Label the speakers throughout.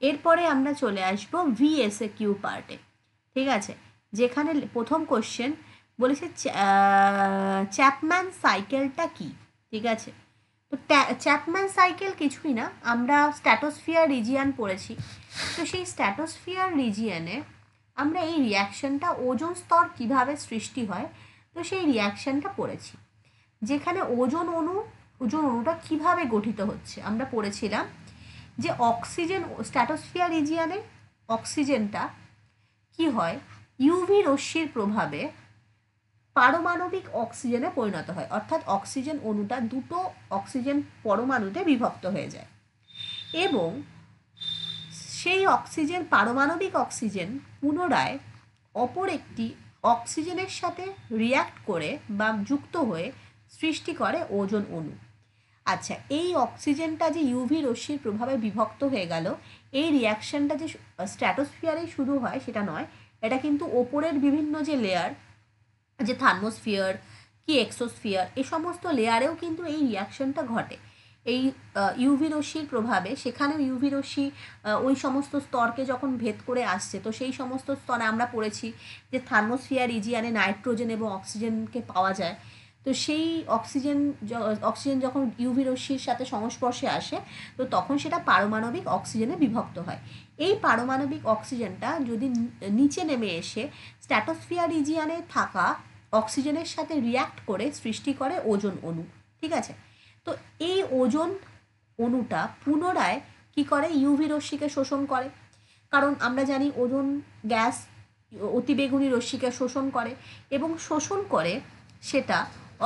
Speaker 1: এরপরে আমরা চলে আসবো VSAQ পার্টে, ঠিক আছে, যেখানে প্রথম কোশ্চেন বলেছে চ্যাপম্যান সাইকেলটা কি, ঠিক আছে। তো চ্যাপম্যান সাইকেল কিছুই না, আমরা স্ট্র্যাটোস্ফিয়ার রিজিয়ান পড়েছি। তো সেই স্ট্র্যাটোস্ফিয়ার রিজিয়ানে আমরা এই রিয়াকশনটা ওজোন স্তর কিভাবে সৃষ্টি হয়, তো সেই রিয়াকশনটা পড়েছি, যেখানে ওজোন অণুটা কিভাবে গঠিত হচ্ছে আমরা পড়েছিলাম যে অক্সিজেন স্ট্র্যাটোস্ফিয়ার রিজিয়ানে অক্সিজেনটা কি হয়, ইউভি রশ্মির প্রভাবে পারমাণবিক অক্সিজেনে পরিণত হয়, অর্থাৎ অক্সিজেন অণুটা দুটো অক্সিজেন পরমাণুতে বিভক্ত হয়ে যায় এবং সেই অক্সিজেন পারমাণবিক অক্সিজেন পুনরায় অপর একটি অক্সিজেনের সাথে রিয়্যাক্ট করে বা যুক্ত হয়ে সৃষ্টি করে ওজোন অণু। আচ্ছা, এই অক্সিজেনটা যে ইউভি রশ্মির প্রভাবে বিভক্ত হয়ে গেল, এই রিয়াকশনটা যে স্ট্র্যাটোস্ফিয়ারেই শুরু হয় সেটা নয়, এটা কিন্তু ওপরের বিভিন্ন যে লেয়ার, যে থার্মোস্ফিয়ার কি এক্সোস্ফিয়ার, এই সমস্ত লেয়ারেও কিন্তু এই রিয়াকশনটা ঘটে। এই ইউভি রশ্মির প্রভাবে সেখানেও ইউভি রশ্মি ওই সমস্ত স্তরকে যখন ভেদ করে আসছে, তো সেই সমস্ত স্তরে আমরা পড়েছি যে থার্মোস্ফিয়ার রিজিয়ানে নাইট্রোজেন এবং অক্সিজেনকে পাওয়া যায়। তো সেই অক্সিজেন যখন ইউভি রশ্মির সাথে সংস্পর্শে আসে, তো তখন সেটা পারমাণবিক অক্সিজেনে বিভক্ত হয়। এই পারমাণবিক অক্সিজেনটা যদি নিচে নেমে এসে স্ট্র্যাটোস্ফিয়ার রিজিয়ানে থাকা অক্সিজেনের সাথে রিয়্যাক্ট করে সৃষ্টি করে ওজোন অণু, ঠিক আছে। তো এই ওজোন অণুটা পুনরায় কি করে, ইউভি রশ্মিকে শোষণ করে, কারণ আমরা জানি ওজোন গ্যাস অতিবেগুনি রশ্মিকে শোষণ করে এবং শোষণ করে সেটা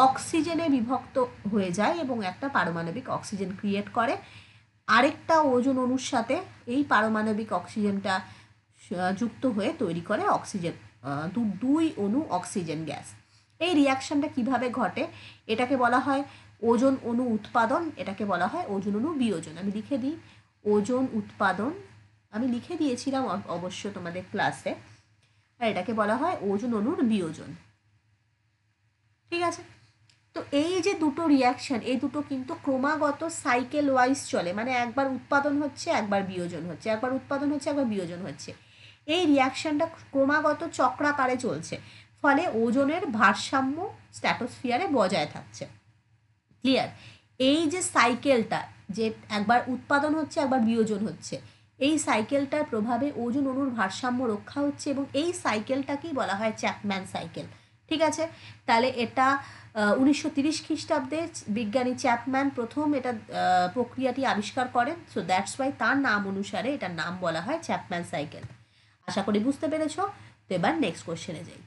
Speaker 1: অক্সিজেনে বিভক্ত হয়ে যায় এবং একটা পারমাণবিক অক্সিজেন ক্রিয়েট করে। আরেকটা ওজোন অণুর সাথে এই পারমাণবিক অক্সিজেনটা যুক্ত হয়ে তৈরি করে অক্সিজেন, দুই অণু অক্সিজেন গ্যাস। এই রিয়াকশনটা কিভাবে ঘটে, এটাকে বলা হয় ওজোন অণু উৎপাদন, এটাকে বলা হয় ওজোন অণু বিয়োজন। আমি লিখে দিই, ওজোন উৎপাদন আমি লিখে দিয়েছিলাম অবশ্য তোমাদের ক্লাসে, আর এটাকে বলা হয় ওজোন অণুর বিয়োজন, ঠিক আছে। তো এই যে দুটো রিয়াকশন, এই দুটো কিন্তু ক্রমাগত সাইকেল ওয়াইজ চলে, মানে একবার উৎপাদন হচ্ছে একবার বিয়োজন হচ্ছে, একবার উৎপাদন হচ্ছে একবার বিয়োজন হচ্ছে। এই রিয়াকশনটা ক্রমাগত চক্রাকারে চলছে, ফলে ওজনের ভারসাম্য স্ট্র্যাটোস্ফিয়ারে বজায় থাকছে। ক্লিয়ার? এই যে সাইকেলটা, যে একবার উৎপাদন হচ্ছে একবার বিয়োজন হচ্ছে, এই সাইকেলটার প্রভাবে ওজোন অণুর ভারসাম্য রক্ষা হচ্ছে এবং এই সাইকেলটাকেই বলা হয় চ্যাপম্যান সাইকেল, ঠিক আছে। তাহলে এটা 1930 খ্রিস্টাব্দে বিজ্ঞানী চ্যাপম্যান প্রথম এটা প্রক্রিয়াটি আবিষ্কার করেন। সো দ্যাটস ওয়াই তার নাম অনুসারে এটার নাম বলা হয় চ্যাপম্যান সাইকেল। আশা করি বুঝতে পেরেছ। তো এবার নেক্সট কোশ্চেনে যাই।